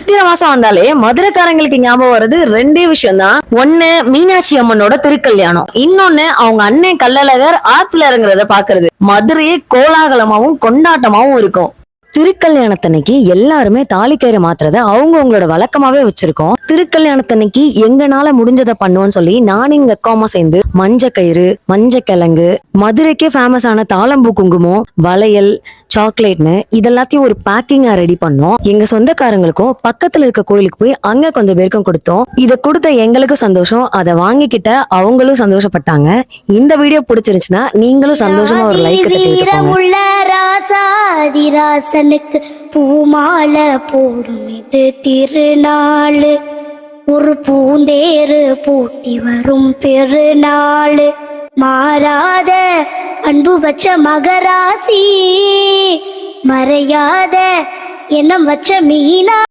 சித்திரை மாசம் வந்தாலே மதுரைக்காரங்களுக்கு ஞாபகம் வருது ரெண்டே விஷயம் தான். ஒண்ணு மீனாட்சி அம்மனோட திருக்கல்யாணம், இன்னொன்னு அவங்க அண்ணன் கள்ளழகர் ஆத்துல இறங்குறத பாக்குறது. மதுரையே கோலாகலமாவும் கொண்டாட்டமாவும் இருக்கும். திருக்கல்யாணத்தன்னைக்கு எல்லாருமே தாலிக்கயிறு மாத்துறத அவங்களோட வழக்கமாவே வச்சிருக்கோம். திருக்கல்யாணத்தன்னைக்கு எங்கனால முடிஞ்சதை பண்ணுவோம்னு சொல்லி நானும் எங்க அக்காமா சேர்ந்து மஞ்ச கயிறு, மஞ்ச கிழங்கு, மதுரைக்கே ஃபேமஸ் ஆன தாளம்பூ குங்குமம், வளையல், சாக்லேட்னு இதெல்லாத்தையும் ஒரு பேக்கிங்கா ரெடி பண்ணோம். எங்க சொந்தக்காரங்களுக்கும் பக்கத்துல இருக்க கோயிலுக்கு போய் அங்க கொஞ்சம் பேருக்கும் கொடுத்தோம். இதை கொடுத்த எங்களுக்கும் சந்தோஷம், அதை வாங்கிக்கிட்ட அவங்களும் சந்தோஷப்பட்டாங்க. இந்த வீடியோ பிடிச்சிருச்சுன்னா நீங்களும் சந்தோஷமா ஒரு லைக் தட்டிடுங்க. ராசனுக்கு பூமாலை போடும் இது திருநாள், ஒரு பூந்தேரு பூட்டி வரும் பெருநாள், மாறாத அன்பு வச்ச மகராசி, மறையாத எண்ணம் வச்ச மீனா.